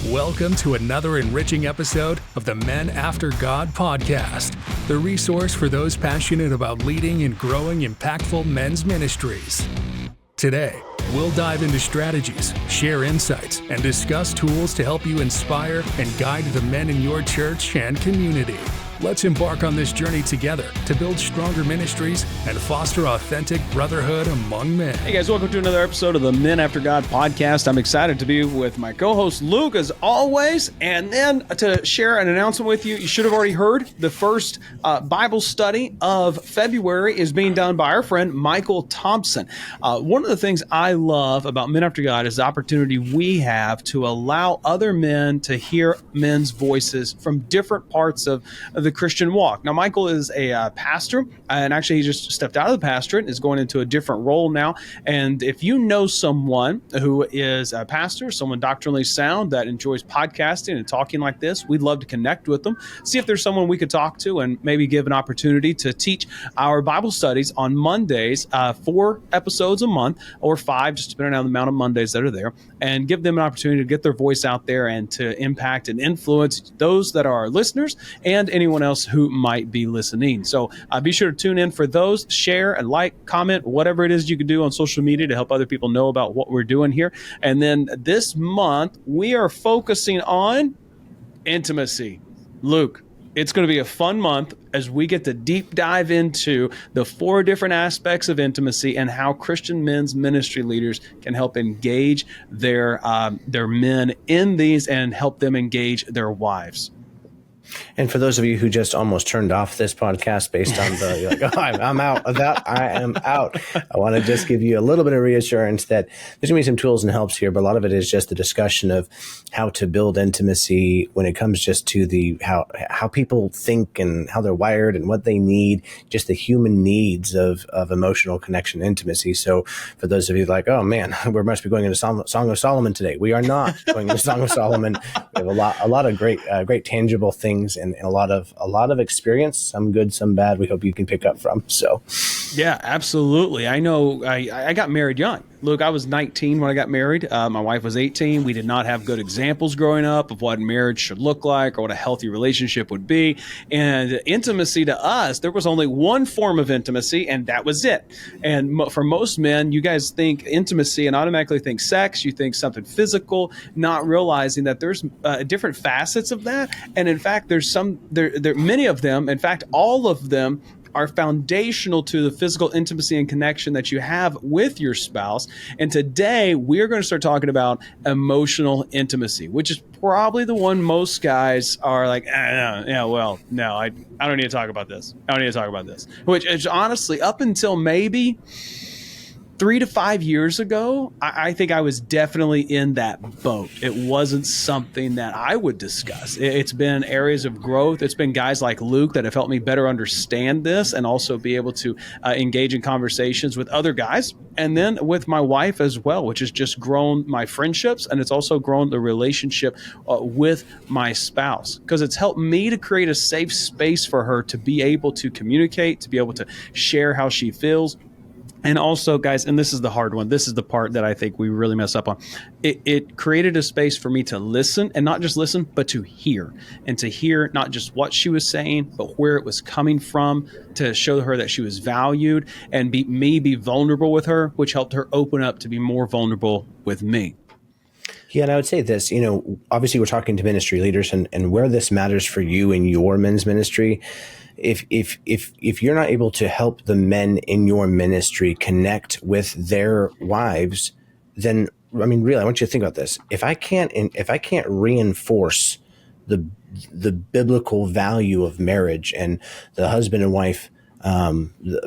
Welcome to another enriching episode of the Men After God podcast, the resource for those passionate about leading and growing impactful men's ministries. Today, we'll dive into strategies, share insights, and discuss tools to help you inspire and guide the men in your church and community. Let's embark on this journey together to build stronger ministries and foster authentic brotherhood among men. Hey guys, welcome to another episode of the Men After God podcast. I'm excited to be with my co-host Luke as always, and then to share an announcement with you. You should have already heard the first Bible study of February is being done by our friend Michael Thompson. One of the things I love about Men After God is the opportunity we have to allow other men to hear men's voices from different parts of the Christian walk. Now, Michael is a pastor, and actually he just stepped out of the pastorate and is going into a different role now. And if you know someone who is a pastor, someone doctrinally sound that enjoys podcasting and talking like this, we'd love to connect with them, see if there's someone we could talk to and maybe give an opportunity to teach our Bible studies on Mondays, 4 episodes a month or 5, just depending on the amount of Mondays that are there, and give them an opportunity to get their voice out there and to impact and influence those that are our listeners and anyone else who might be listening. So be sure to tune in for those, share and like, comment, whatever it is you can do on social media to help other people know about what we're doing here. And then this month, we are focusing on intimacy. Luke, it's going to be a fun month as we get to deep dive into the 4 different aspects of intimacy and how Christian men's ministry leaders can help engage their men in these and help them engage their wives. And for those of you who just almost turned off this podcast based on you're like, oh, I'm out of that. I am out. I want to just give you a little bit of reassurance that there's going to be some tools and helps here, but a lot of it is just the discussion of how to build intimacy when it comes just to the how people think and how they're wired and what they need, just the human needs of emotional connection and intimacy. So for those of you like, oh man, we must be going into Song of Solomon today. We are not going into Song of Solomon. We have a lot of great tangible things and a lot of experience, some good, some bad. We hope you can pick up from. So, yeah, absolutely. I know I got married young. Look, I was 19 when I got married. My wife was 18. We did not have good examples growing up of what marriage should look like or what a healthy relationship would be. And intimacy to us, there was only one form of intimacy, and that was it. And for most men, you guys think intimacy and automatically think sex. You think something physical, not realizing that there's different facets of that. And in fact, there's many of them. In fact, all of them are foundational to the physical intimacy and connection that you have with your spouse. And today we're going to start talking about emotional intimacy, which is probably the one most guys are like, I don't need to talk about this. Which is honestly, up until maybe 3 to 5 years ago, I think I was definitely in that boat. It wasn't something that I would discuss. It's been areas of growth. It's been guys like Luke that have helped me better understand this and also be able to engage in conversations with other guys. And then with my wife as well, which has just grown my friendships, and it's also grown the relationship with my spouse, because it's helped me to create a safe space for her to be able to communicate, to be able to share how she feels. And also, guys, and this is the hard one. This is the part that I think we really mess up on. It created a space for me to listen, and not just listen, but to hear. And to hear not just what she was saying, but where it was coming from, to show her that she was valued and be vulnerable with her, which helped her open up to be more vulnerable with me. Yeah, and I would say this, obviously we're talking to ministry leaders and where this matters for you in your men's ministry. If you're not able to help the men in your ministry connect with their wives, then really, I want you to think about this. If I can't reinforce the biblical value of marriage and the husband and wife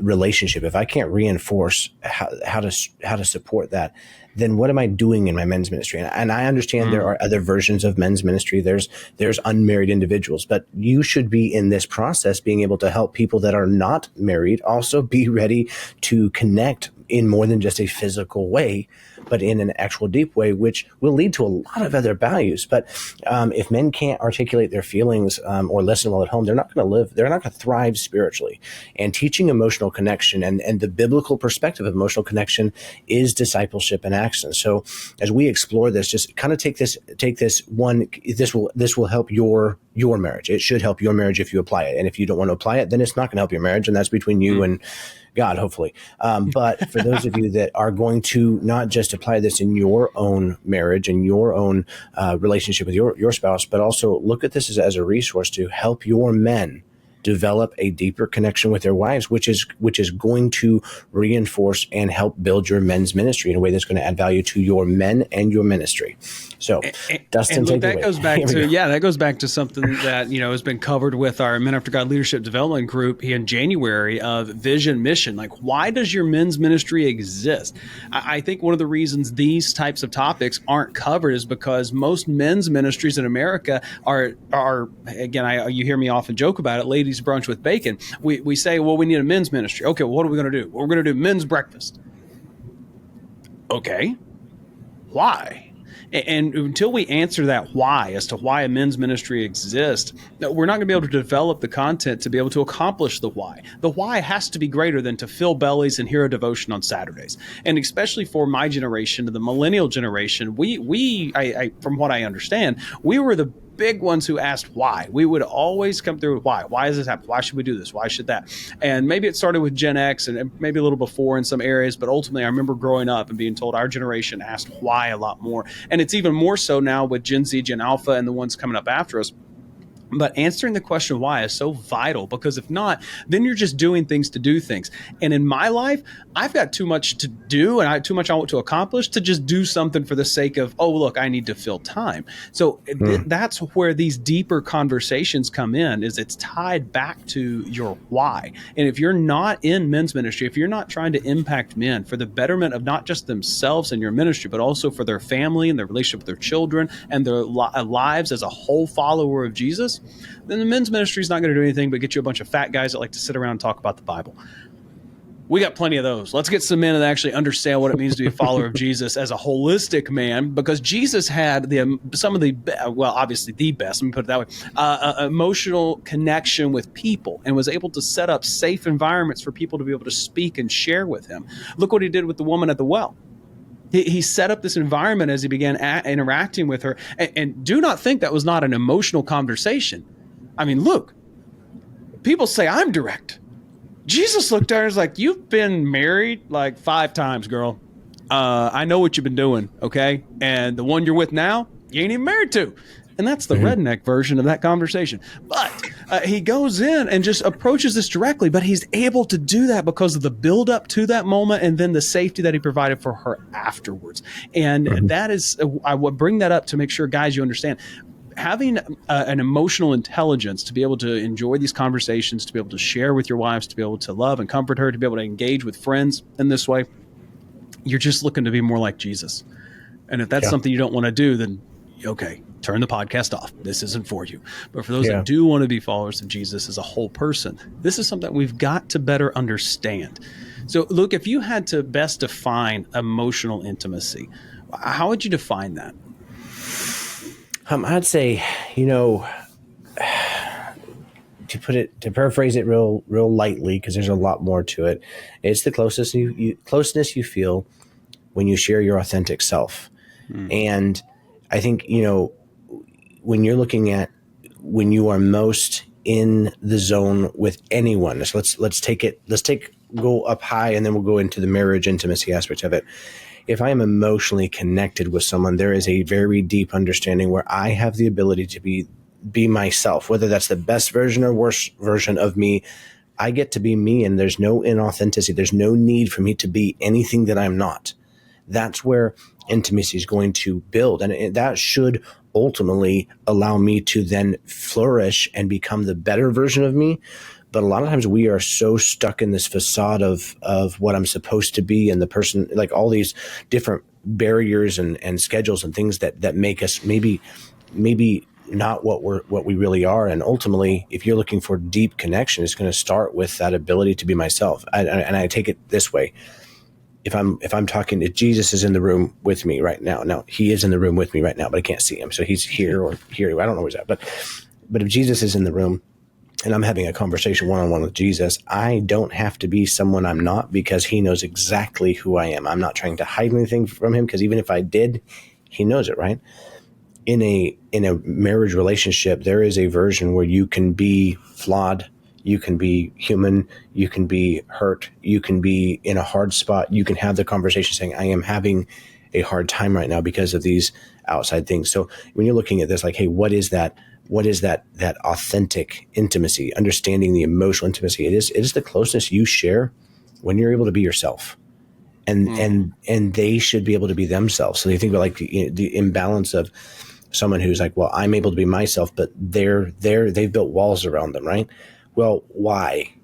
relationship, if I can't reinforce how to support that, then what am I doing in my men's ministry? And I understand there are other versions of men's ministry. There's unmarried individuals, but you should be in this process being able to help people that are not married also be ready to connect in more than just a physical way, but in an actual deep way, which will lead to a lot of other values. But if men can't articulate their feelings or listen well at home, they're not going to live, they're not going to thrive spiritually. And teaching emotional connection and the biblical perspective of emotional connection is discipleship in action. So as we explore this, just kind of take this one, this will help your marriage. It should help your marriage if you apply it. And if you don't want to apply it, then it's not going to help your marriage. And that's between you and God, hopefully. But for those of you that are going to not just apply this in your own marriage and your own relationship with your spouse, but also look at this as a resource to help your men develop a deeper connection with their wives, which is going to reinforce and help build your men's ministry in a way that's going to add value to your men and your ministry. So, Dustin, and look, take it away. That goes back to something that has been covered with our Men After God Leadership Development Group in January of vision, mission. Like, why does your men's ministry exist? I think one of the reasons these types of topics aren't covered is because most men's ministries in America are again, you hear me often joke about it, ladies brunch with bacon. We say, well, we need a men's ministry. Okay, well, what are we going to do? Well, we're going to do men's breakfast. Okay, why? And until we answer that why as to why a men's ministry exists, we're not going to be able to develop the content to be able to accomplish the why. The why has to be greater than to fill bellies and hear a devotion on Saturdays. And especially for my generation, the millennial generation, we from what I understand, we were the big ones who asked why. We would always come through with why. Why is this happening? Why should we do this? Why should that? And maybe it started with Gen X and maybe a little before in some areas, but ultimately I remember growing up and being told our generation asked why a lot more. And it's even more so now with Gen Z, Gen Alpha, and the ones coming up after us. But answering the question why is so vital, because if not, then you're just doing things to do things. And in my life, I've got too much to do and too much I want to accomplish to just do something for the sake of, oh, look, I need to fill time. So that's where these deeper conversations come in, is it's tied back to your why. And if you're not in men's ministry, if you're not trying to impact men for the betterment of not just themselves and your ministry, but also for their family and their relationship with their children and their lives as a whole follower of Jesus, then the men's ministry is not going to do anything but get you a bunch of fat guys that like to sit around and talk about the Bible. We got plenty of those. Let's get some men that actually understand what it means to be a follower of Jesus as a holistic man, because Jesus had obviously the best, let me put it that way, emotional connection with people and was able to set up safe environments for people to be able to speak and share with him. Look what he did with the woman at the well. He set up this environment as he began interacting with her. And do not think that was not an emotional conversation. I mean, look, people say I'm direct. Jesus looked at her and was like, you've been married like 5 times, girl. I know what you've been doing, okay? And the one you're with now, you ain't even married to. And that's the redneck version of that conversation. But he goes in and just approaches this directly, but he's able to do that because of the build up to that moment and then the safety that he provided for her afterwards. And that is, I would bring that up to make sure, guys, you understand. Having an emotional intelligence to be able to enjoy these conversations, to be able to share with your wives, to be able to love and comfort her, to be able to engage with friends in this way, you're just looking to be more like Jesus. And if that's something you don't want to do, then okay, turn the podcast off. This isn't for you. But for those that do want to be followers of Jesus as a whole person, this is something we've got to better understand. So, Luke, if you had to best define emotional intimacy, how would you define that? I'd say, to paraphrase it real lightly, because there's a lot more to it. It's the closeness you feel when you share your authentic self. And I think, when you're looking at when you are most in the zone with anyone, so go up high and then we'll go into the marriage intimacy aspect of it. If I am emotionally connected with someone, there is a very deep understanding where I have the ability to be myself, whether that's the best version or worst version of me. I get to be me, and there's no inauthenticity. There's no need for me to be anything that I'm not. That's where intimacy is going to build. And that should ultimately allow me to then flourish and become the better version of me. But a lot of times we are so stuck in this facade of what I'm supposed to be, and the person, like all these different barriers and schedules and things that make us maybe not what we really are. And ultimately, if you're looking for deep connection, it's going to start with that ability to be myself. And I take it this way. if I'm talking to Jesus is in the room with me right now. Now he is in the room with me right now, but I can't see him. So he's here or here. I don't know where he's at, but if Jesus is in the room and I'm having a conversation one-on-one with Jesus, I don't have to be someone I'm not, because he knows exactly who I am. I'm not trying to hide anything from him, because even if I did, he knows it, right? In a marriage relationship, there is a version where you can be flawed, you can be human, you can be hurt, you can be in a hard spot. You can have the conversation saying, I am having a hard time right now because of these outside things. So when you're looking at this, like, hey, what is that authentic intimacy, understanding the emotional intimacy? It is the closeness you share when you're able to be yourself, and they should be able to be themselves. So you think about like the imbalance of someone who's like, well, I'm able to be myself, but they've built walls around them, right? Well, why?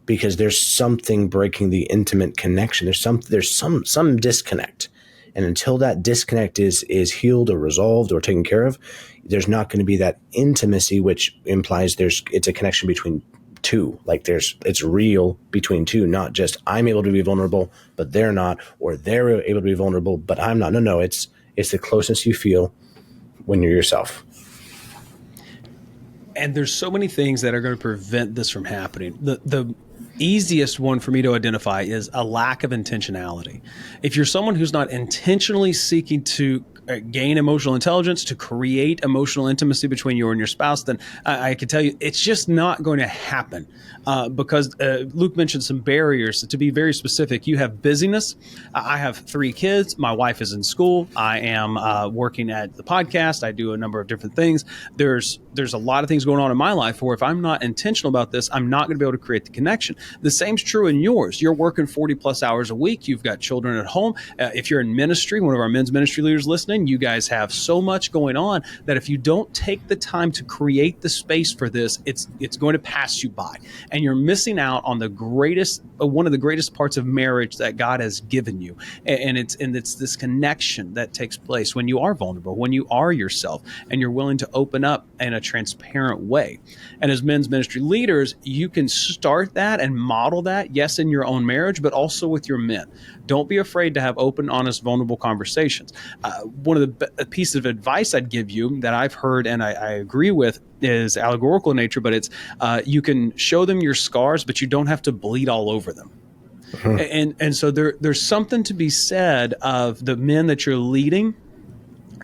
Because there's something breaking the intimate connection. There's some disconnect. And until that disconnect is healed or resolved or taken care of, there's not going to be that intimacy, which implies it's a connection between two. Like it's real between two, not just I'm able to be vulnerable, but they're not, or they're able to be vulnerable, but I'm not. No, it's the closeness you feel when you're yourself. And there's so many things that are going to prevent this from happening. The easiest one for me to identify is a lack of intentionality. If you're someone who's not intentionally seeking to gain emotional intelligence, to create emotional intimacy between you and your spouse, then I can tell you it's just not going to happen, because Luke mentioned some barriers. To be very specific, you have busyness. I have 3 kids. My wife is in school. I am working at the podcast. I do a number of different things. There's a lot of things going on in my life where if I'm not intentional about this, I'm not going to be able to create the connection. The same's true in yours. You're working 40 plus hours a week. You've got children at home. If you're in ministry, one of our men's ministry leaders listening, you guys have so much going on that if you don't take the time to create the space for this, it's going to pass you by. And you're missing out on one of the greatest parts of marriage that God has given you. And it's this connection that takes place when you are vulnerable, when you are yourself, and you're willing to open up in a transparent way. And as men's ministry leaders, you can start that and model that, yes, in your own marriage, but also with your men. Don't be afraid to have open, honest, vulnerable conversations. One of the pieces of advice I'd give you that I've heard and I agree with is allegorical in nature, but it's you can show them your scars, but you don't have to bleed all over them. And so there's something to be said of the men that you're leading.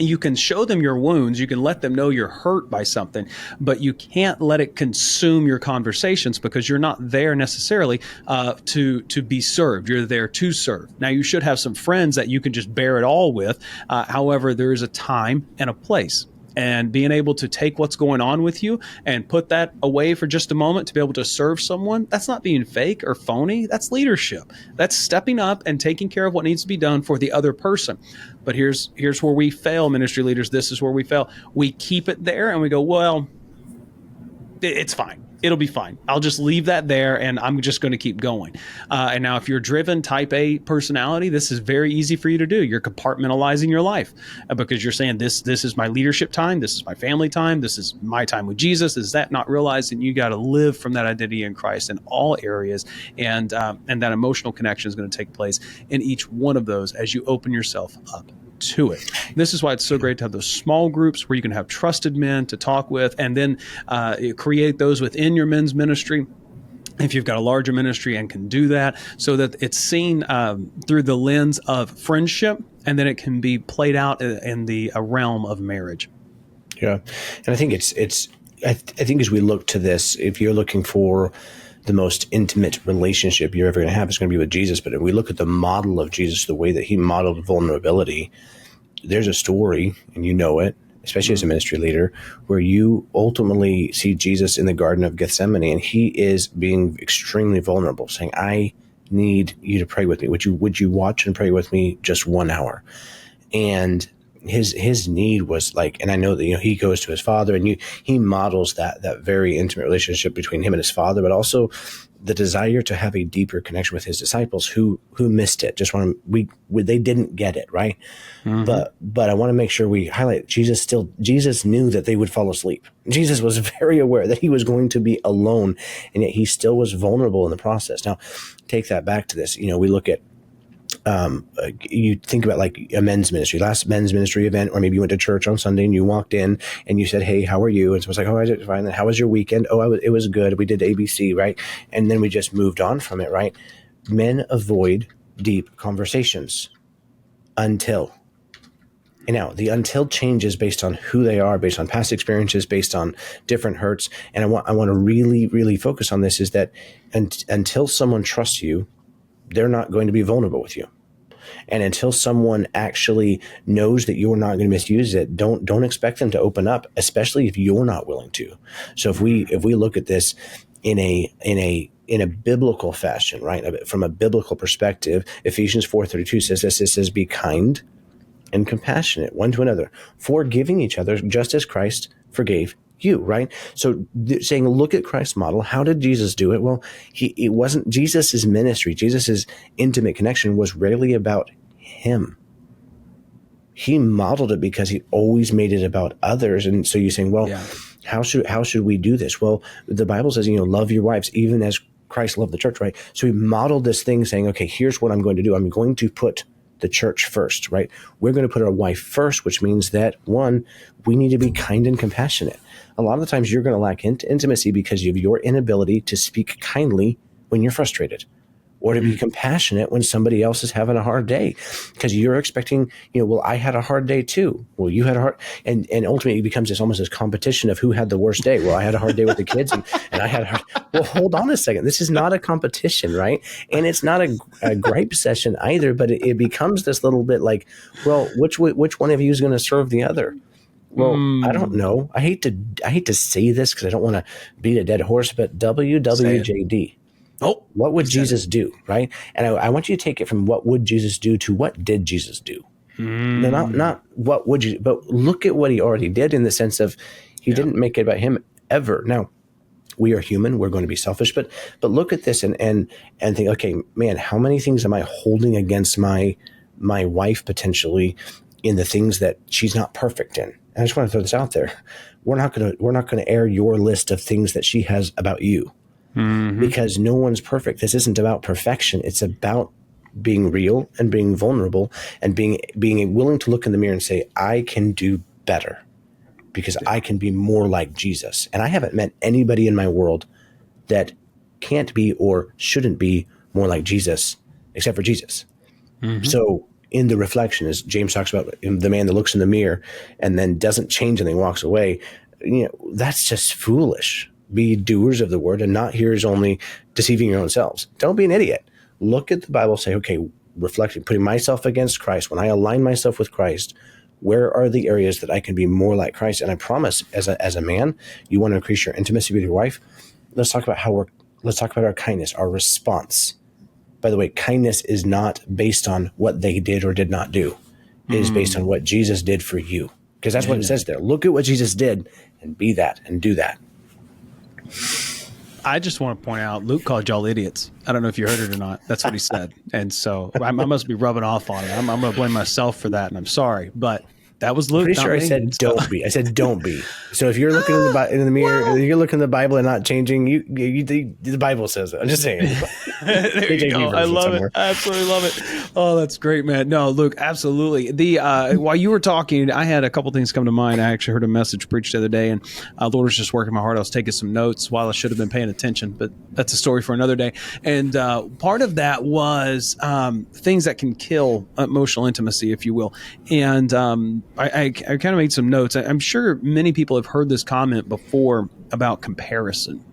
You can show them your wounds. You can let them know you're hurt by something, but you can't let it consume your conversations, because you're not there necessarily to be served. You're there to serve. Now, you should have some friends that you can just bear it all with. However, there is a time and a place. And being able to take what's going on with you and put that away for just a moment to be able to serve someone, that's not being fake or phony. That's leadership. That's stepping up and taking care of what needs to be done for the other person. But here's where we fail, ministry leaders. This is where we fail. We keep it there and we go, well, it's fine. It'll be fine. I'll just leave that there and I'm just going to keep going. And now if you're driven type A personality, this is very easy for you to do. You're compartmentalizing your life because you're saying this is my leadership time. This is my family time. This is my time with Jesus. Is that not realizing you got to live from that identity in Christ in all areas? And that emotional connection is going to take place in each one of those as you open yourself up to it. This is why it's so great to have those small groups where you can have trusted men to talk with, and then create those within your men's ministry if you've got a larger ministry and can do that, so that it's seen through the lens of friendship, and then it can be played out in the realm of marriage. Yeah, and I think I think as we look to this, if you're looking for the most intimate relationship you're ever going to have, is going to be with Jesus. But if we look at the model of Jesus, the way that he modeled vulnerability, there's a story, and you know it, especially as a ministry leader, where you ultimately see Jesus in the Garden of Gethsemane, and he is being extremely vulnerable, saying, I need you to pray with me. Would you watch and pray with me just 1 hour? And his need was like, and I know that, he goes to his father, and he models that very intimate relationship between him and his father, but also the desire to have a deeper connection with his disciples who missed it. They didn't get it, right? Mm-hmm. But I want to make sure we highlight Jesus knew that they would fall asleep. Jesus was very aware that he was going to be alone, and yet he still was vulnerable in the process. Now, take that back to this. We look at you think about like a men's ministry, last men's ministry event, or maybe you went to church on Sunday and you walked in and you said, "Hey, how are you?" And someone's like, "Oh, I did fine." And how was your weekend? "Oh, it was good. We did ABC," right? And then we just moved on from it, right? Men avoid deep conversations until. And now the until changes based on who they are, based on past experiences, based on different hurts. And I want to really, really focus on this, is that until someone trusts you, they're not going to be vulnerable with you. And until someone actually knows that you're not going to misuse it, don't expect them to open up, especially if you're not willing to. So if we look at this in a biblical fashion, right? From a biblical perspective, Ephesians 4:32 says this. It says, "Be kind and compassionate one to another, forgiving each other just as Christ forgave you," right? So saying, look at Christ's model. How did Jesus do it? Well, it wasn't Jesus's ministry. Jesus's intimate connection was rarely about him. He modeled it because he always made it about others. And so you're saying, well, how should we do this? Well, the Bible says, love your wives even as Christ loved the church, right? So he modeled this thing saying, okay, here's what I'm going to do. I'm going to put the church first, right? We're going to put our wife first, which means that, one, we need to be kind and compassionate. A lot of the times you're going to lack intimacy because of your inability to speak kindly when you're frustrated, or to be compassionate when somebody else is having a hard day, because you're expecting, well, I had a hard day too. Well, you had a hard, and ultimately it becomes almost this competition of who had the worst day. Well, I had a hard day with the kids and I had a hard, well, hold on a second. This is not a competition, right? And it's not a gripe session either, but it becomes this little bit like, well, which one of you is going to serve the other? Well, I don't know. I hate to say this because I don't want to beat a dead horse, but WWJD. Oh, what would Jesus do, right? And I want you to take it from what would Jesus do to what did Jesus do? No, not what would you, but look at what he already did, in the sense of he didn't make it about him ever. Now, we are human. We're going to be selfish, but look at this and think, okay, man, how many things am I holding against my wife potentially in the things that she's not perfect in? And I just want to throw this out there. We're not going to air your list of things that she has about you. Mm-hmm. Because no one's perfect. This isn't about perfection. It's about being real and being vulnerable and being willing to look in the mirror and say, I can do better because I can be more like Jesus. And I haven't met anybody in my world that can't be or shouldn't be more like Jesus except for Jesus. Mm-hmm. So in the reflection, as James talks about, the man that looks in the mirror and then doesn't change and then walks away, that's just foolish. Be doers of the word and not hearers only, deceiving your own selves. Don't be an idiot. Look at the Bible, say, okay, reflecting, putting myself against Christ. When I align myself with Christ, where are the areas that I can be more like Christ? And I promise, as a man, you want to increase your intimacy with your wife. Let's talk about our kindness, our response. By the way, kindness is not based on what they did or did not do. It is based on what Jesus did for you. Because that's what it says there. Look at what Jesus did and be that and do that. I just want to point out, Luke called y'all idiots. I don't know if you heard it or not. That's what he said. And so I must be rubbing off on it. I'm going to blame myself for that, and I'm sorry. But that was Luke. Pretty sure I said don't be. I said don't be. So if you're looking in the mirror, if you're looking in the Bible and not changing, the Bible says it. I'm just saying. There you go. I love it. I absolutely love it. Oh, that's great, man. No, Luke, absolutely. While you were talking, I had a couple things come to mind. I actually heard a message preached the other day, and the Lord was just working my heart. I was taking some notes while I should have been paying attention, but that's a story for another day. And part of that was things that can kill emotional intimacy, if you will. And I kind of made some notes. I'm sure many people have heard this comment before about comparison.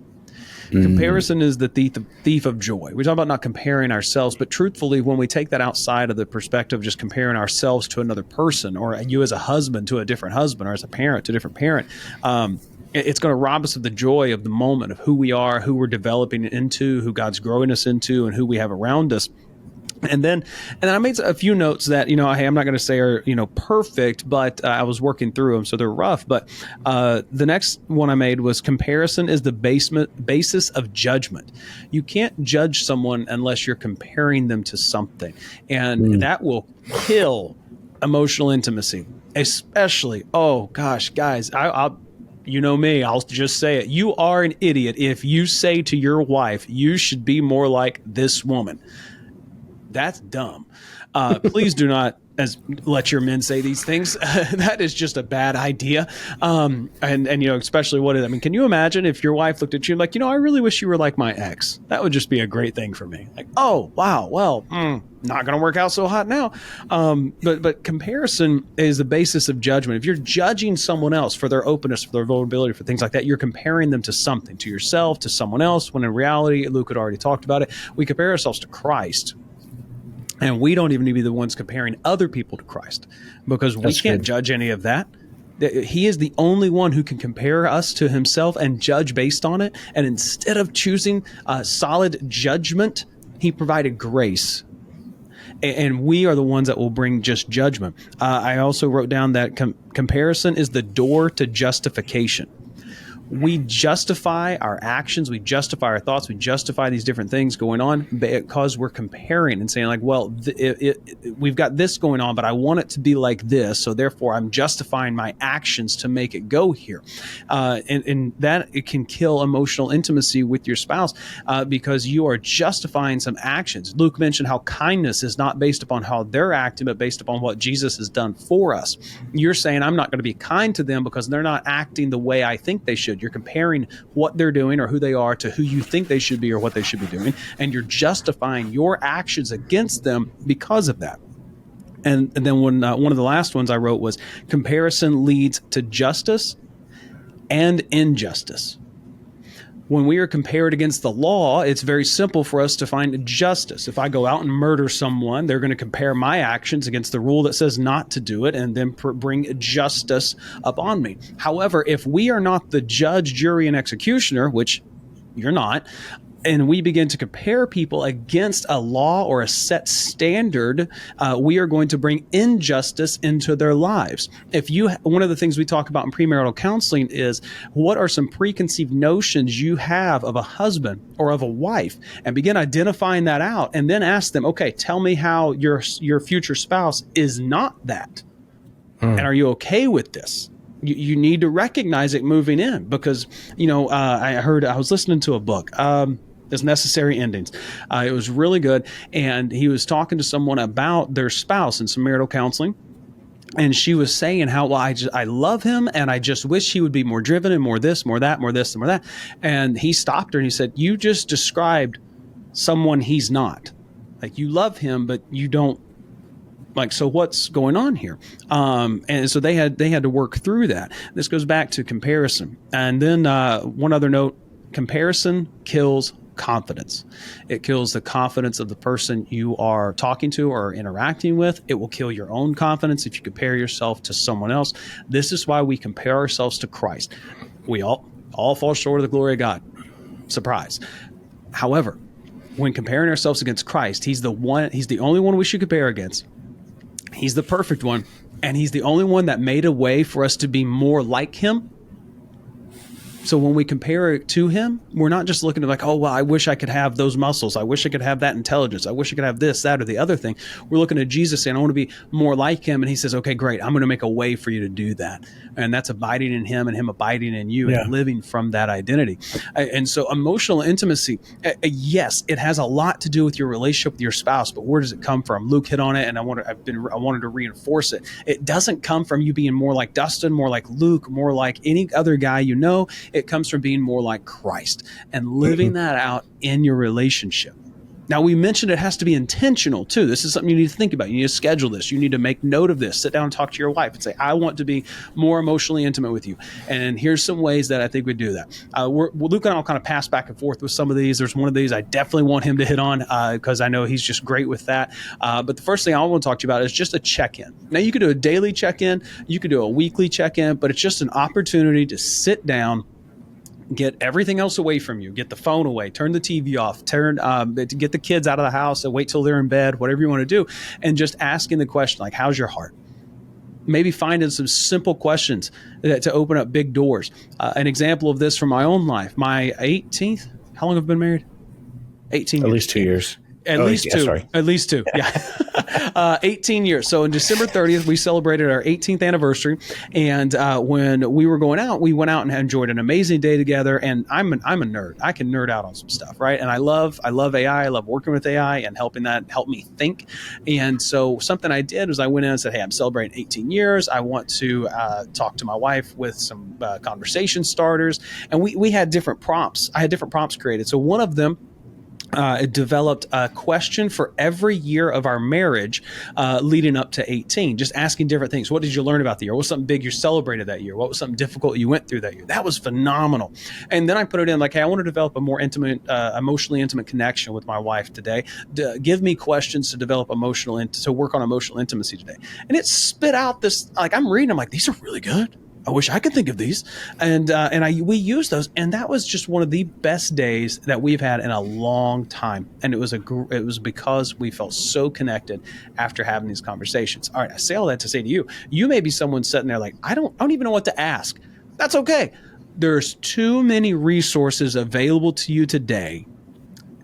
Comparison is the thief of joy. We talk about not comparing ourselves, but truthfully, when we take that outside of the perspective of just comparing ourselves to another person, or you as a husband to a different husband, or as a parent to a different parent, it's going to rob us of the joy of the moment, of who we are, who we're developing into, who God's growing us into, and who we have around us. And then I made a few notes that, hey, I'm not going to say are, perfect, but I was working through them, so they're rough. But the next one I made was comparison is the basis of judgment. You can't judge someone unless you're comparing them to something. And that will kill emotional intimacy, especially, oh, gosh, guys, I'll you know me, I'll just say it. You are an idiot if you say to your wife, you should be more like this woman. That's dumb. Please do not let your men say these things. That is just a bad idea. And especially can you imagine if your wife looked at you like, I really wish you were like my ex. That would just be a great thing for me. Like, oh, wow. Well, not going to work out so hot now. But comparison is the basis of judgment. If you're judging someone else for their openness, for their vulnerability, for things like that, you're comparing them to something, to yourself, to someone else, when in reality, Luke had already talked about it, we compare ourselves to Christ. And we don't even need to be the ones comparing other people to Christ, because we can't judge any of that. He is the only one who can compare us to himself and judge based on it. And instead of choosing solid judgment, he provided grace. And we are the ones that will bring just judgment. I also wrote down that comparison is the door to justification. We justify our actions, we justify our thoughts, we justify these different things going on because we're comparing and saying like, well, we've got this going on, but I want it to be like this, so therefore I'm justifying my actions to make it go here. And that it can kill emotional intimacy with your spouse because you are justifying some actions. Luke mentioned how kindness is not based upon how they're acting, but based upon what Jesus has done for us. You're saying I'm not going to be kind to them because they're not acting the way I think they should. You're comparing what they're doing or who they are to who you think they should be or what they should be doing, and you're justifying your actions against them because of that. And then one of the last ones I wrote was comparison leads to justice and injustice. When we are compared against the law, it's very simple for us to find justice. If I go out and murder someone, they're going to compare my actions against the rule that says not to do it and then bring justice upon me. However, if we are not the judge, jury, and executioner, which you're not, and we begin to compare people against a law or a set standard, we are going to bring injustice into their lives. One of the things we talk about in premarital counseling is what are some preconceived notions you have of a husband or of a wife, and begin identifying that out, and then ask them, okay, tell me how your future spouse is not that. And are you okay with this? You need to recognize it moving in, because, I was listening to a book, As Necessary Endings. It was really good. And he was talking to someone about their spouse in some marital counseling. And she was saying how, well, I love him and I just wish he would be more driven and more this, more that, more this, and more that. And he stopped her and he said, you just described someone he's not. Like, you love him, but you don't. Like, so what's going on here? And so they had to work through that. This goes back to comparison. And then one other note, comparison kills confidence. It kills the confidence of the person you are talking to or interacting with. It will kill your own confidence if you compare yourself to someone else. This is why we compare ourselves to Christ. We all fall short of the glory of God. Surprise. However, when comparing ourselves against Christ, he's the only one we should compare against. He's the perfect one, and he's the only one that made a way for us to be more like him. So when we compare it to him, we're not just looking at like, oh, well, I wish I could have those muscles. I wish I could have that intelligence. I wish I could have this, that, or the other thing. We're looking at Jesus saying, I want to be more like him. And he says, okay, great. I'm going to make a way for you to do that. And that's abiding in him and him abiding in you and living from that identity. And so emotional intimacy, yes, it has a lot to do with your relationship with your spouse, but where does it come from? Luke hit on it, and I wanted to reinforce it. It doesn't come from you being more like Dustin, more like Luke, more like any other guy you know. It comes from being more like Christ and living that out in your relationship. Now, we mentioned it has to be intentional too. This is something you need to think about. You need to schedule this. You need to make note of this. Sit down and talk to your wife and say, I want to be more emotionally intimate with you. And here's some ways that I think we do that. Luke and I will kind of pass back and forth with some of these. There's one of these I definitely want him to hit on because I know he's just great with that. But the first thing I want to talk to you about is just a check-in. Now, you could do a daily check-in. You could do a weekly check-in, but it's just an opportunity to sit down, get everything else away from you, get the phone away, turn the TV off, get the kids out of the house and wait till they're in bed, whatever you want to do. And just asking the question, like, how's your heart? Maybe finding some simple questions to open up big doors. An example of this from my own life, my 18th, how long have I been married? 18 years. At least 2 years. At least two. Sorry. At least two. Yeah. 18 years. So on December 30th, we celebrated our 18th anniversary. And when we were going out, we went out and enjoyed an amazing day together. And I'm a nerd. I can nerd out on some stuff, right? And I love AI. I love working with AI and helping that help me think. And so something I did was I went in and said, hey, I'm celebrating 18 years. I want to talk to my wife with some conversation starters. And we had different prompts. I had different prompts created. So one of them, it developed a question for every year of our marriage leading up to 18, just asking different things. What did you learn about the year? What was something big you celebrated that year? What was something difficult you went through that year? That was phenomenal. And then I put it in like, hey, I want to develop a more intimate, emotionally intimate connection with my wife today. Give me questions to develop to work on emotional intimacy today. And it spit out this, like I'm reading, I'm like, these are really good. I wish I could think of these. And we used those. And that was just one of the best days that we've had in a long time. And it was because we felt so connected after having these conversations. All right. I say all that to say to you, you may be someone sitting there like, I don't even know what to ask. That's okay. There's too many resources available to you today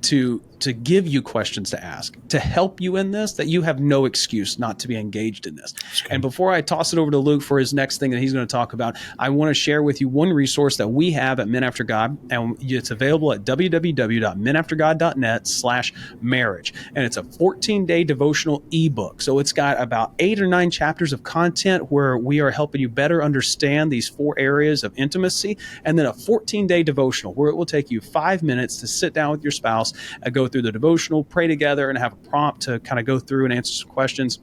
to give you questions to ask, to help you in this, that you have no excuse not to be engaged in this. And before I toss it over to Luke for his next thing that he's going to talk about, I want to share with you one resource that we have at Men After God, and it's available at www.menaftergod.net/marriage. And it's a 14-day devotional ebook. So it's got about 8 or 9 chapters of content where we are helping you better understand these 4 areas of intimacy, and then a 14-day devotional where it will take you 5 minutes to sit down with your spouse and go through the devotional, pray together, and have a prompt to kind of go through and answer some questions.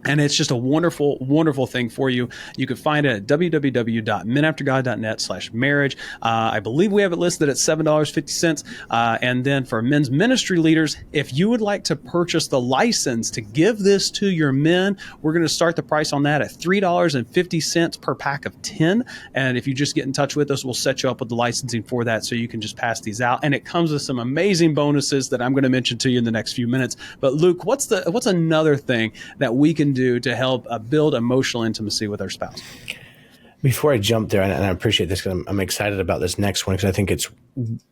And it's just a wonderful, wonderful thing for you. You can find it at www.menaftergod.net/marriage. I believe we have it listed at $7.50. And then for men's ministry leaders, if you would like to purchase the license to give this to your men, we're going to start the price on that at $3.50 per pack of 10. And if you just get in touch with us, we'll set you up with the licensing for that so you can just pass these out. And it comes with some amazing bonuses that I'm going to mention to you in the next few minutes. But Luke, what's another thing that we can do to help build emotional intimacy with our spouse? Before I jump there, and I appreciate this because I'm excited about this next one because I think it's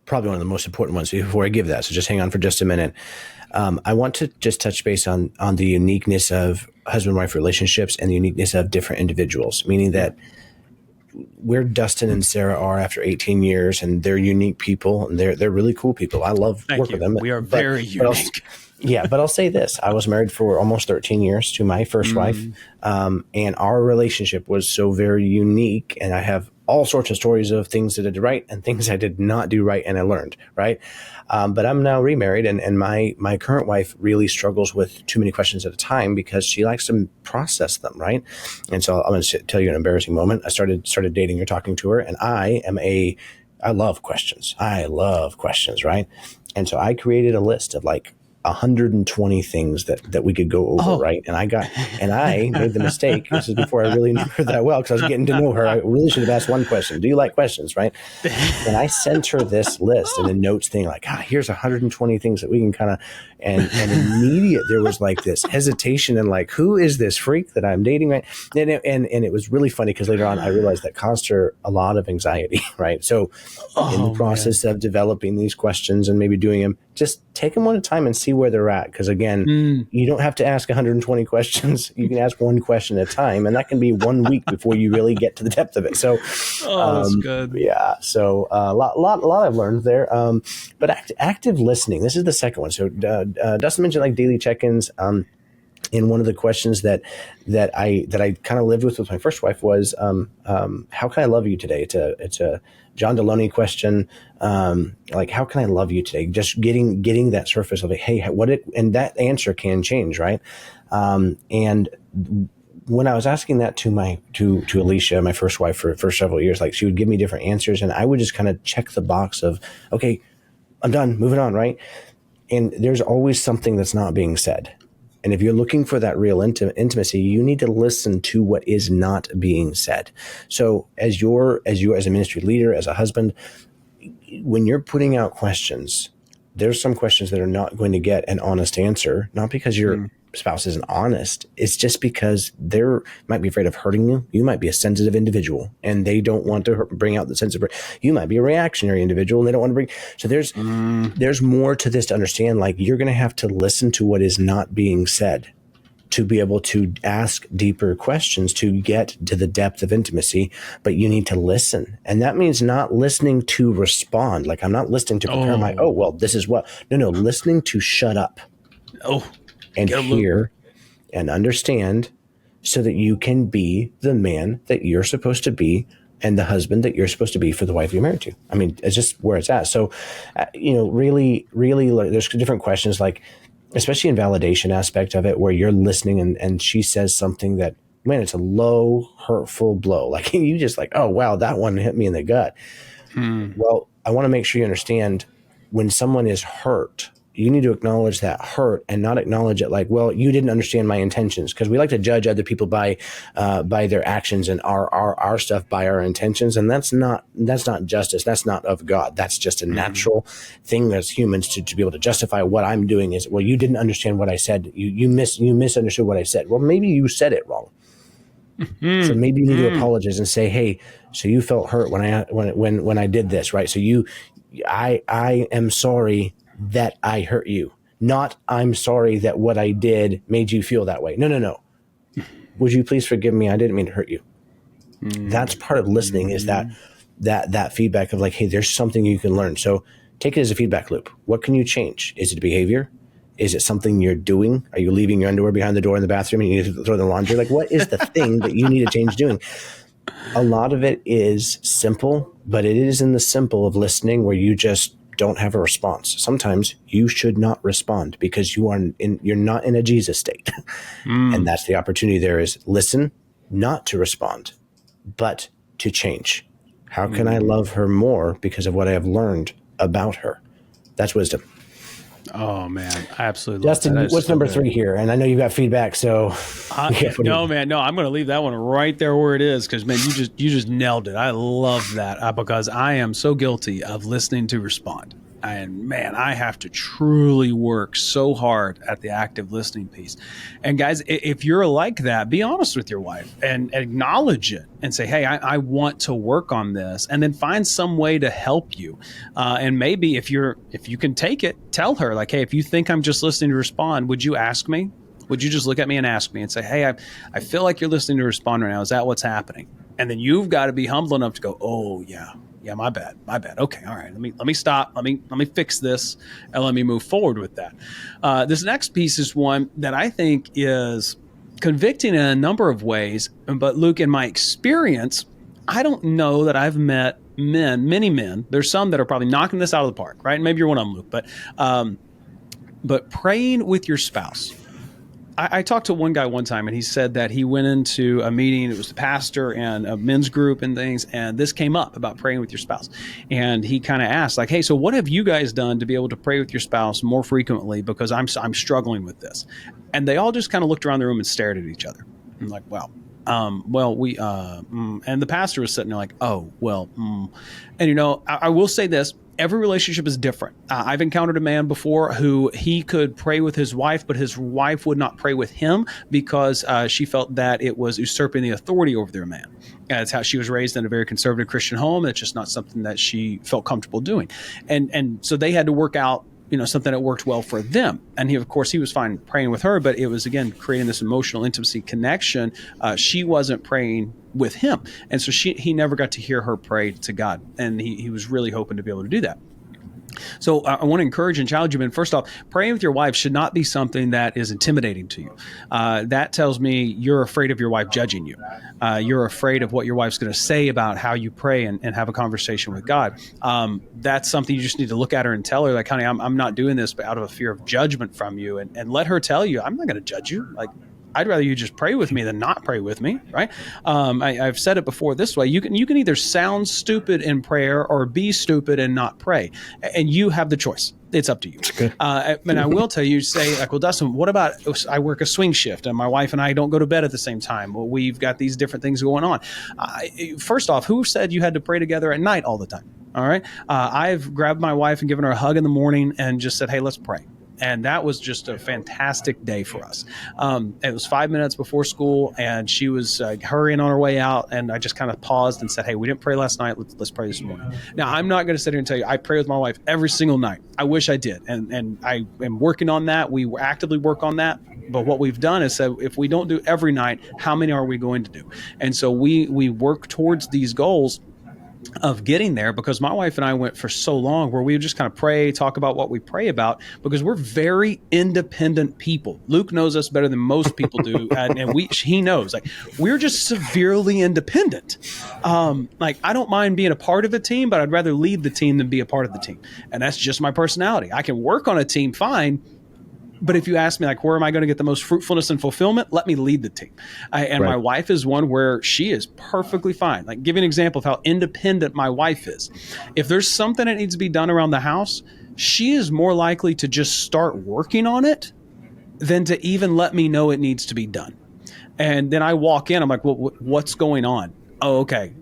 probably one of the most important ones before I give that. So just hang on for just a minute. I want to just touch base on the uniqueness of husband-wife relationships and the uniqueness of different individuals, meaning that where Dustin and Sarah are after 18 years, and they're unique people, and they're really cool people. I love working with them. We are very unique. But I'll say this. I was married for almost 13 years to my first wife, and our relationship was so very unique, and I have all sorts of stories of things that I did right and things I did not do right, and I learned, right? But I'm now remarried, and my current wife really struggles with too many questions at a time because she likes to process them, right? And so I'm going to tell you an embarrassing moment. I started dating or talking to her, and I love questions. I love questions, right? And so I created a list of like 120 things that we could go over, right? And I made the mistake. This is before I really knew her that well because I was getting to know her. I really should have asked one question. Do you like questions, right? And I sent her this list and a notes thing like, here's 120 things that we can kind of, and immediate there was like this hesitation and like, who is this freak that I'm dating, right? And it was really funny because later on I realized that caused her a lot of anxiety, right? So in the process of developing these questions and maybe doing them, just take them one at a time and see where they're at. Because again, you don't have to ask 120 questions. You can ask one question at a time, and that can be 1 week before you really get to the depth of it. So, that's good. Yeah. So a lot I've learned there. But active listening. This is the second one. So Dustin mentioned like daily check-ins. And one of the questions that I kind of lived with my first wife was, how can I love you today? It's a John Deloney question. Like, how can I love you today? Just getting that surface of like, hey, and that answer can change, right? And when I was asking that to Alicia, my first wife, for several years, like she would give me different answers, and I would just kind of check the box of, okay, I'm done, moving on, right? And there's always something that's not being said. And if you're looking for that real intimacy, you need to listen to what is not being said. So as you as a ministry leader, as a husband, when you're putting out questions, there's some questions that are not going to get an honest answer, not because you're spouse isn't honest, it's just because they're might be afraid of hurting you. You might be a sensitive individual and they don't want to bring out the sensitive. You might be a reactionary individual and they don't want to bring. So there's more to this to understand. Like, you're going to have to listen to what is not being said to be able to ask deeper questions to get to the depth of intimacy, but you need to listen. And that means not listening to respond. Like, I'm not listening to prepare well, this is what, no, listening to shut up and hear and understand so that you can be the man that you're supposed to be and the husband that you're supposed to be for the wife you're married to. I mean, it's just where it's at. So, really, there's different questions, like, especially in validation aspect of it, where you're listening and she says something that, man, it's a low, hurtful blow. Like, you just like, oh, wow, that one hit me in the gut. Well, I want to make sure you understand, when someone is hurt, you need to acknowledge that hurt and not acknowledge it like, well, you didn't understand my intentions. Because we like to judge other people by their actions and our stuff by our intentions. And that's not justice. That's not of God. That's just a natural thing as humans to be able to justify what I'm doing is, well, you didn't understand what I said. You misunderstood what I said. Well, maybe you said it wrong. So maybe you need to apologize and say, hey, so you felt hurt when I did this, right? So I am sorry that I hurt you, not I'm sorry that what I did made you feel that way. No. Would you please forgive me? I didn't mean to hurt you. That's part of listening, is that feedback of like, hey, there's something you can learn. So take it as a feedback loop. What can you change? Is it behavior? Is it something you're doing? Are you leaving your underwear behind the door in the bathroom and you need to throw the laundry? Like, what is the thing that you need to change doing? A lot of it is simple, but it is in the simple of listening where you just don't have a response. Sometimes you should not respond because you're not in a Jesus state. And that's the opportunity there, is listen, not to respond, but to change. How can I love her more because of what I have learned about her? That's wisdom. Oh man, I absolutely love Justin, that. what's number 3 here? And I know you got feedback, so no, I'm going to leave that one right there where it is, because man, you just nailed it. I love that because I am so guilty of listening to respond. And man, I have to truly work so hard at the active listening piece. And guys, if you're like that, be honest with your wife and acknowledge it and say, hey, I want to work on this, and then find some way to help you. And maybe if you can take it, tell her like, hey, if you think I'm just listening to respond, would you ask me? Would you just look at me and ask me and say, hey, I feel like you're listening to respond right now. Is that what's happening? And then you've got to be humble enough to go, oh yeah, my bad. Okay, all right. Let me stop. Let me fix this, and let me move forward with that. This next piece is one that I think is convicting in a number of ways. But Luke, in my experience, I don't know that I've met many men. There's some that are probably knocking this out of the park, right? And maybe you're one of them, Luke. But praying with your spouse. I talked to one guy one time, and he said that he went into a meeting. It was the pastor and a men's group and things, and this came up about praying with your spouse. And he kind of asked, like, "Hey, so what have you guys done to be able to pray with your spouse more frequently? Because I'm struggling with this." And they all just kind of looked around the room and stared at each other. I'm like, "Wow." And the pastor was sitting there like, "Oh, well," and I will say this. Every relationship is different. I've encountered a man before who he could pray with his wife, but his wife would not pray with him because she felt that it was usurping the authority over their man. That's how she was raised in a very conservative Christian home. It's just not something that she felt comfortable doing. And so they had to work out something that worked well for them. And he was fine praying with her, but it was, again, creating this emotional intimacy connection. She wasn't praying with him. And so he never got to hear her pray to God. And he was really hoping to be able to do that. So I want to encourage and challenge you, man. First off, praying with your wife should not be something that is intimidating to you. That tells me you're afraid of your wife judging you. You're afraid of what your wife's going to say about how you pray and have a conversation with God. That's something you just need to look at her and tell her, like, honey, I'm not doing this but out of a fear of judgment from you. And let her tell you, I'm not going to judge you. Like, I'd rather you just pray with me than not pray with me, right? I've said it before this way. You can either sound stupid in prayer or be stupid and not pray. And you have the choice. It's up to you. And I will tell you, say, like, well, Dustin, what about I work a swing shift and my wife and I don't go to bed at the same time? Well, we've got these different things going on. First off, who said you had to pray together at night all the time? All right. I've grabbed my wife and given her a hug in the morning and just said, hey, let's pray. And that was just a fantastic day for us. It was 5 minutes before school, and she was hurrying on her way out. And I just kind of paused and said, hey, we didn't pray last night. Let's pray this morning. Now, I'm not going to sit here and tell you I pray with my wife every single night. I wish I did. And I am working on that. We actively work on that. But what we've done is said, if we don't do every night, how many are we going to do? And so we work towards these goals of getting there, because my wife and I went for so long where we would just kind of pray, talk about what we pray about, because we're very independent people. Luke knows us better than most people do. and he knows, like, we're just severely independent. Like, I don't mind being a part of a team, but I'd rather lead the team than be a part of the team. And that's just my personality. I can work on a team fine, but if you ask me, like, where am I going to get the most fruitfulness and fulfillment? Let me lead the team. My wife is one where she is perfectly fine. Like, give you an example of how independent my wife is. If there's something that needs to be done around the house, she is more likely to just start working on it than to even let me know it needs to be done. And then I walk in, I'm like, well, what's going on? Oh, okay.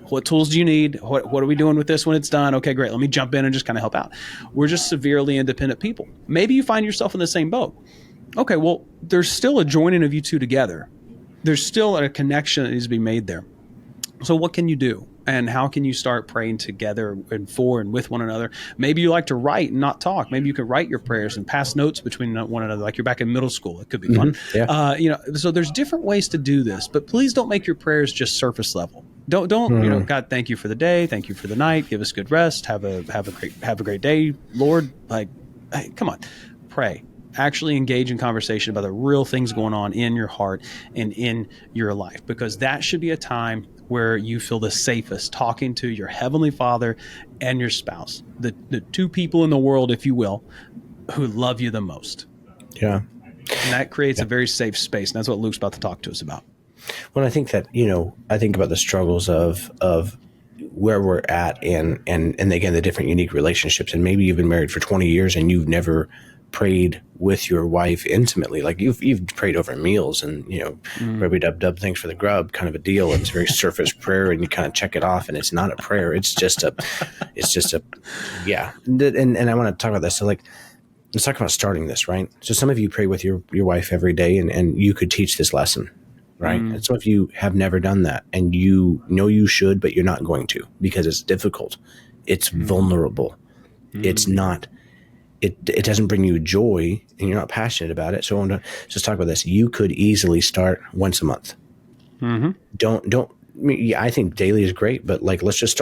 What tools do you need? What are we doing with this when it's done? Okay, great. Let me jump in and just kind of help out. We're just severely independent people. Maybe you find yourself in the same boat. Okay, well, there's still a joining of you two together. There's still a connection that needs to be made there. So what can you do? And how can you start praying together and for and with one another? Maybe you like to write and not talk. Maybe you could write your prayers and pass notes between one another, like you're back in middle school. It could be fun. Yeah. So there's different ways to do this, but please don't make your prayers just surface level. Don't God, thank you for the day, thank you for the night, give us good rest, have a great day, Lord. Like, hey, come on, pray. Actually engage in conversation about the real things going on in your heart and in your life, because that should be a time where you feel the safest talking to your Heavenly Father and your spouse, the two people in the world, if you will, who love you the most. Yeah. And that creates a very safe space. And that's what Luke's about to talk to us about. Well, I think that, I think about the struggles of where we're at and again, the different unique relationships. And maybe you've been married for 20 years and you've never prayed with your wife intimately. Like you've prayed over meals and, rubby dub, thanks for the grub kind of a deal. It's very surface prayer and you kind of check it off and it's not a prayer. It's just a, yeah. And I want to talk about this. So let's talk about starting this, right? So some of you pray with your wife every day and you could teach this lesson. Right. And some of you have never done that and you know you should, but you're not going to because it's difficult. It's vulnerable. It's not, it doesn't bring you joy and you're not passionate about it. So I want to just talk about this. You could easily start once a month. I think daily is great, but let's just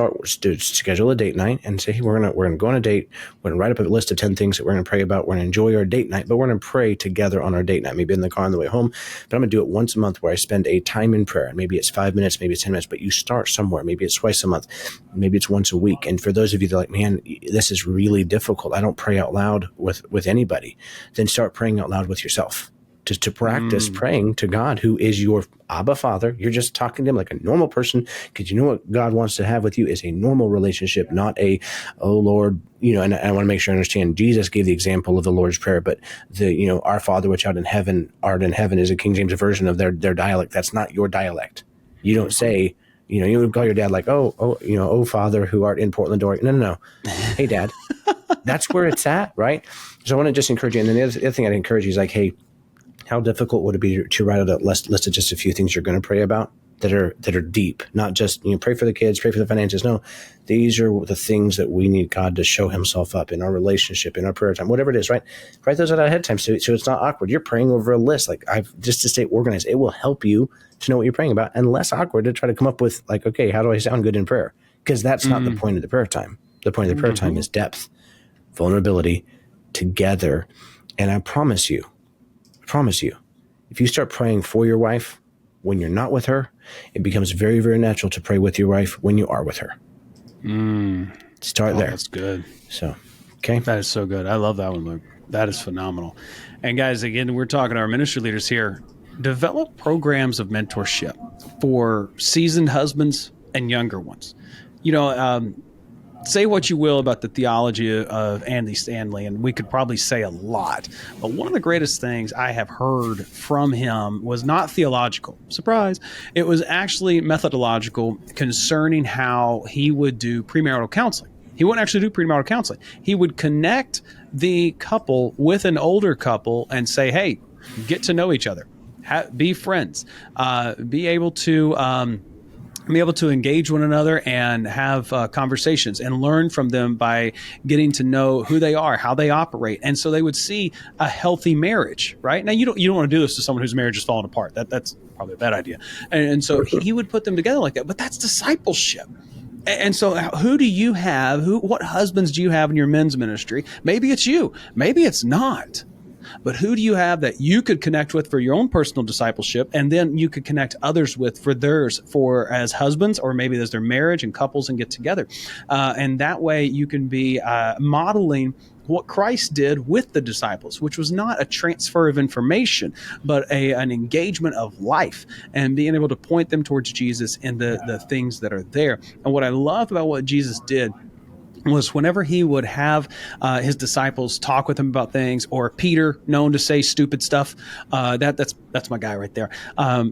schedule a date night and say, hey, we're gonna go on a date. We're gonna write up a list of 10 things that we're gonna pray about. We're gonna enjoy our date night, but we're gonna pray together on our date night, maybe in the car on the way home. But I'm gonna do it once a month where I spend a time in prayer. Maybe it's 5 minutes, maybe it's 10 minutes, but you start somewhere. Maybe it's twice a month, maybe it's once a week. And for those of you that are like, man, this is really difficult. I don't pray out loud with anybody. Then start praying out loud with yourself. To practice praying to God, who is your Abba Father. You're just talking to him like a normal person, because you know what God wants to have with you is a normal relationship, not a, oh Lord, and I want to make sure I understand. Jesus gave the example of the Lord's Prayer, but our Father which art in heaven is a King James version of their dialect. That's not your dialect. You don't say, you would call your dad like, oh Father who art in Portland, Oregon. No. Hey, Dad. That's where it's at, right? So I want to just encourage you. And then the other thing I'd encourage you is like, hey, how difficult would it be to write out a list of just a few things you're going to pray about that are deep, not just, pray for the kids, pray for the finances. No, these are the things that we need God to show himself up in our relationship, in our prayer time, whatever it is, right? Write those out ahead of time so it's not awkward. You're praying over a list. Just to stay organized, it will help you to know what you're praying about and less awkward to try to come up with okay, how do I sound good in prayer? Because that's not the point of the prayer time. The point of the prayer time is depth, vulnerability, together. And I promise you, if you start praying for your wife when you're not with her, it becomes very, very natural to pray with your wife when you are with her. Start there. That's good. So, okay. That is so good. I love that one, Luke. That is phenomenal. And guys, again, we're talking to our ministry leaders here. Develop programs of mentorship for seasoned husbands and younger ones. Say what you will about the theology of Andy Stanley, and we could probably say a lot. But one of the greatest things I have heard from him was not theological. Surprise. It was actually methodological concerning how he would do premarital counseling. He wouldn't actually do premarital counseling. He would connect the couple with an older couple and say, hey, get to know each other, be friends, be able to engage one another and have conversations and learn from them by getting to know who they are, how they operate. And so they would see a healthy marriage, right? Now, you don't want to do this to someone whose marriage is falling apart. That's probably a bad idea. And so he would put them together like that. But that's discipleship. And so who do you have? What husbands do you have in your men's ministry? Maybe it's you. Maybe it's not. But who do you have that you could connect with for your own personal discipleship, and then you could connect others with for theirs, for as husbands, or maybe as their marriage and couples and get together. And that way you can be modeling what Christ did with the disciples, which was not a transfer of information, but an engagement of life and being able to point them towards Jesus and the things that are there. And what I love about what Jesus did was whenever he would have his disciples talk with him about things, or Peter, known to say stupid stuff, that's my guy right there.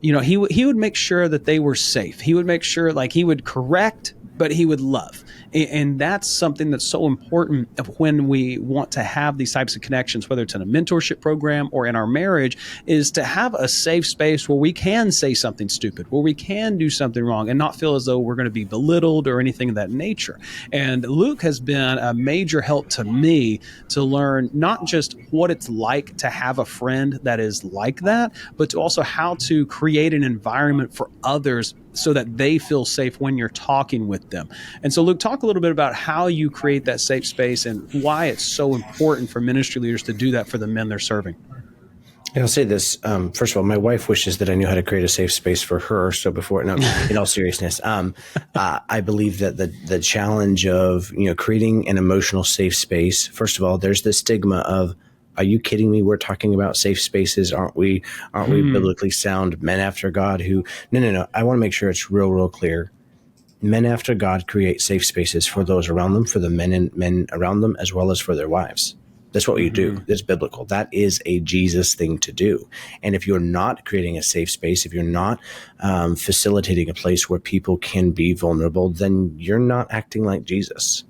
He would make sure that they were safe. He would make sure, like, he would correct, but he would love. And that's something that's so important when we want to have these types of connections, whether it's in a mentorship program or in our marriage, is to have a safe space where we can say something stupid, where we can do something wrong and not feel as though we're going to be belittled or anything of that nature. And Luke has been a major help to me to learn not just what it's like to have a friend that is like that, but to also how to create an environment for others so that they feel safe when you're talking with them. And so, Luke, talk a little bit about how you create that safe space and why it's so important for ministry leaders to do that for the men they're serving. And I'll say this. First of all, my wife wishes that I knew how to create a safe space for her. So in all seriousness, I believe that the challenge of, creating an emotional safe space, first of all, there's the stigma of, are you kidding me? We're talking about safe spaces. Aren't we biblically sound men after God who, no. I want to make sure it's real clear. Men after God create safe spaces for those around them, for the men around them, as well as for their wives. That's what you do. That's biblical. That is a Jesus thing to do. And if you're not creating a safe space, if you're not facilitating a place where people can be vulnerable, then you're not acting like Jesus.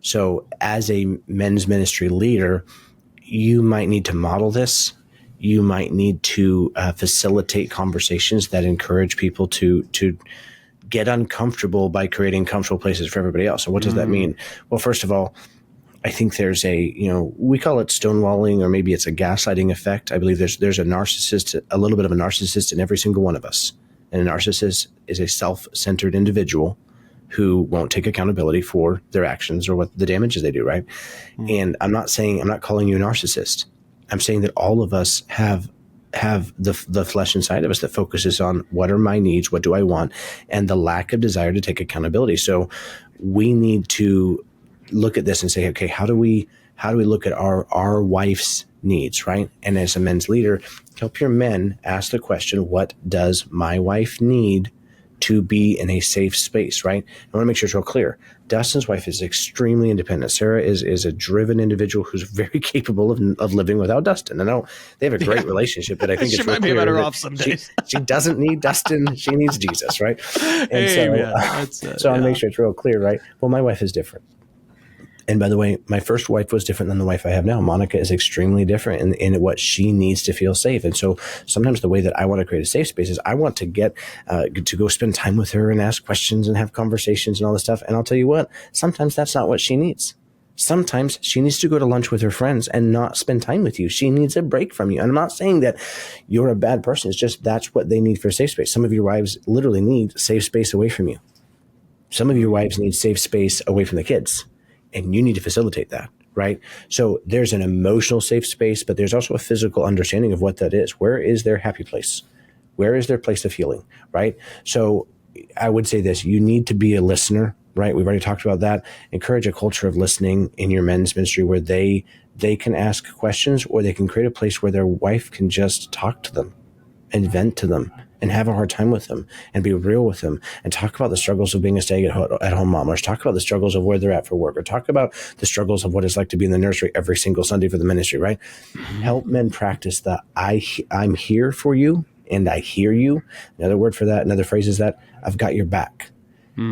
So as a men's ministry leader, you might need to model this. You might need to facilitate conversations that encourage people to get uncomfortable by creating comfortable places for everybody else. And what does that mean? Well, first of all, I think there's we call it stonewalling, or maybe it's a gaslighting effect. I believe there's a narcissist, a little bit of a narcissist in every single one of us. And a narcissist is a self-centered individual who won't take accountability for their actions or what the damages they do, right? And I'm not calling you a narcissist. I'm saying that all of us have the flesh inside of us that focuses on what are my needs, what do I want, and the lack of desire to take accountability. So we need to look at this and say, okay, how do we look at our wife's needs, right? And as a men's leader, help your men ask the question, what does my wife need to be in a safe space, right? I want to make sure it's real clear. Dustin's wife is extremely independent. Sarah is a driven individual who's very capable of living without Dustin. I know they have a great relationship, but I think she it's might be better off some days. She doesn't need Dustin. She needs Jesus, right? And so I want to make sure it's real clear, right? Well, my wife is different. And by the way, my first wife was different than the wife I have now. Monica is extremely different in what she needs to feel safe. And so sometimes the way that I want to create a safe space is I want to get to go spend time with her and ask questions and have conversations and all this stuff. And I'll tell you what, sometimes that's not what she needs. Sometimes she needs to go to lunch with her friends and not spend time with you. She needs a break from you. And I'm not saying that you're a bad person. It's just that's what they need for a safe space. Some of your wives literally need safe space away from you. Some of your wives need safe space away from the kids. And you need to facilitate that, right? So there's an emotional safe space, but there's also a physical understanding of what that is. Where is their happy place? Where is their place of healing, right? So I would say this, you need to be a listener, right? We've already talked about that. Encourage a culture of listening in your men's ministry where they can ask questions, or they can create a place where their wife can just talk to them and vent to them and have a hard time with them and be real with them and talk about the struggles of being a stay-at-home mom, or talk about the struggles of where they're at for work, or talk about the struggles of what it's like to be in the nursery every single Sunday for the ministry, right? Help men practice the I'm here for you and I hear you. Another word for that, another phrase is that I've got your back.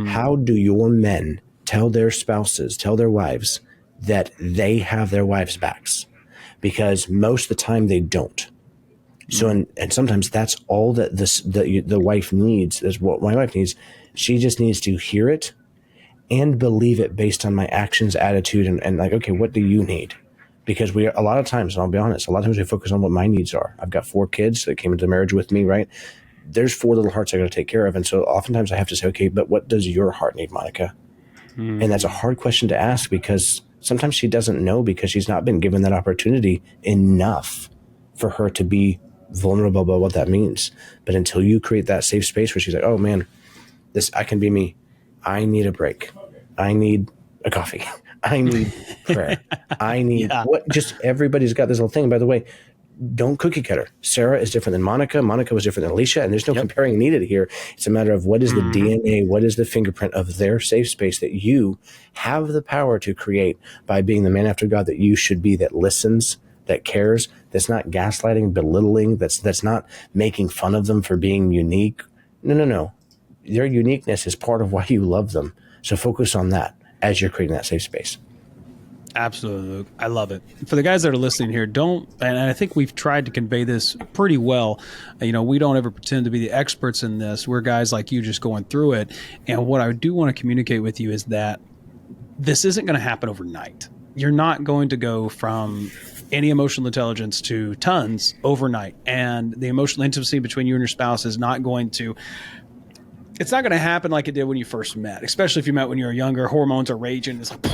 How do your men tell their spouses, tell their wives that they have their wives' backs, because most of the time they don't. So, and sometimes that's all that the wife needs, is what my wife needs. She just needs to hear it and believe it based on my actions, attitude, and like, okay, what do you need? Because a lot of times, and I'll be honest, a lot of times we focus on what my needs are. I've got 4 kids that came into marriage with me, right? There's 4 little hearts I got to take care of. And so oftentimes I have to say, okay, but what does your heart need, Monica? And that's a hard question to ask, because sometimes she doesn't know, because she's not been given that opportunity enough for her to be vulnerable about what that means. But until you create that safe space where she's like, oh man, I can be me. I need a break. I need a coffee. I need prayer. I need just everybody's got this little thing. By the way, don't cookie cutter. Sarah is different than Monica. Monica was different than Alicia, and there's no comparing needed here. It's a matter of what is the DNA, what is the fingerprint of their safe space that you have the power to create by being the man after God that you should be, that listens, that cares, that's not gaslighting, belittling, that's not making fun of them for being unique. No. Their uniqueness is part of why you love them. So focus on that as you're creating that safe space. Absolutely, Luke. I love it. For the guys that are listening here, and I think we've tried to convey this pretty well. We don't ever pretend to be the experts in this. We're guys like you just going through it. And what I do want to communicate with you is that this isn't going to happen overnight. You're not going to go from any emotional intelligence to tons overnight. And the emotional intimacy between you and your spouse is not going to happen like it did when you first met, especially if you met when you were younger. Hormones are raging. It's like,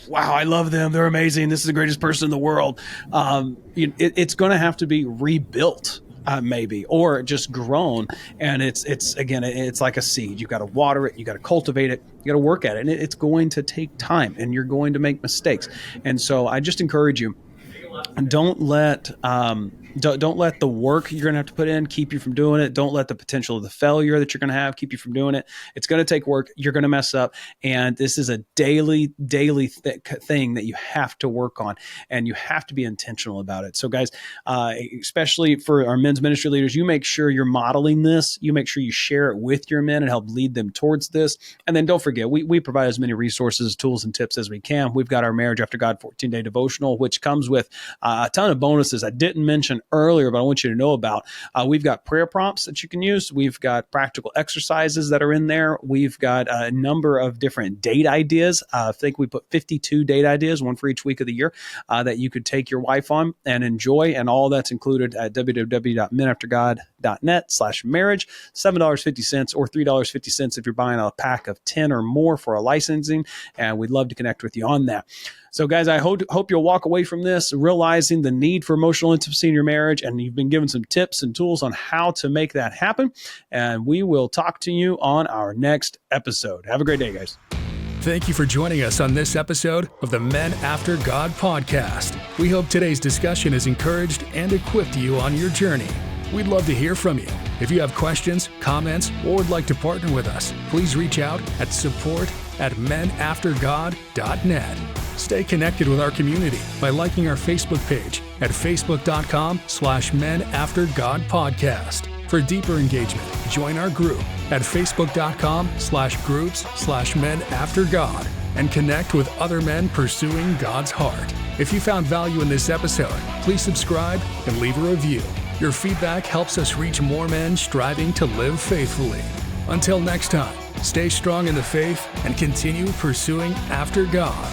wow, I love them. They're amazing. This is the greatest person in the world. It's going to have to be rebuilt, maybe, or just grown. And it's like a seed. You got to water it. You got to cultivate it. You got to work at it. And it's going to take time, and you're going to make mistakes. And so I just encourage you, don't let the work you're going to have to put in keep you from doing it. Don't let the potential of the failure that you're going to have keep you from doing it. It's going to take work. You're going to mess up. And this is a daily thing that you have to work on, and you have to be intentional about it. So guys, especially for our men's ministry leaders, you make sure you're modeling this. You make sure you share it with your men and help lead them towards this. And then don't forget, we provide as many resources, tools, and tips as we can. We've got our Marriage After God 14-day devotional, which comes with a ton of bonuses I didn't mention earlier, but I want you to know about. We've got prayer prompts that you can use. We've got practical exercises that are in there. We've got a number of different date ideas. I think we put 52 date ideas, one for each week of the year, that you could take your wife on and enjoy. And all that's included at www.menaftergod.net/marriage, $7.50 or $3.50 if you're buying a pack of 10 or more for a licensing. And we'd love to connect with you on that. So guys, I hope you'll walk away from this realizing the need for emotional intimacy in your marriage, and you've been given some tips and tools on how to make that happen. And we will talk to you on our next episode. Have a great day, guys. Thank you for joining us on this episode of the Men After God podcast. We hope today's discussion has encouraged and equipped you on your journey. We'd love to hear from you. If you have questions, comments, or would like to partner with us, please reach out at support@menaftergod.net. Stay connected with our community by liking our Facebook page at facebook.com/menaftergodpodcast. For deeper engagement, join our group at facebook.com/groups/menaftergod and connect with other men pursuing God's heart. If you found value in this episode, please subscribe and leave a review. Your feedback helps us reach more men striving to live faithfully. Until next time, stay strong in the faith and continue pursuing after God.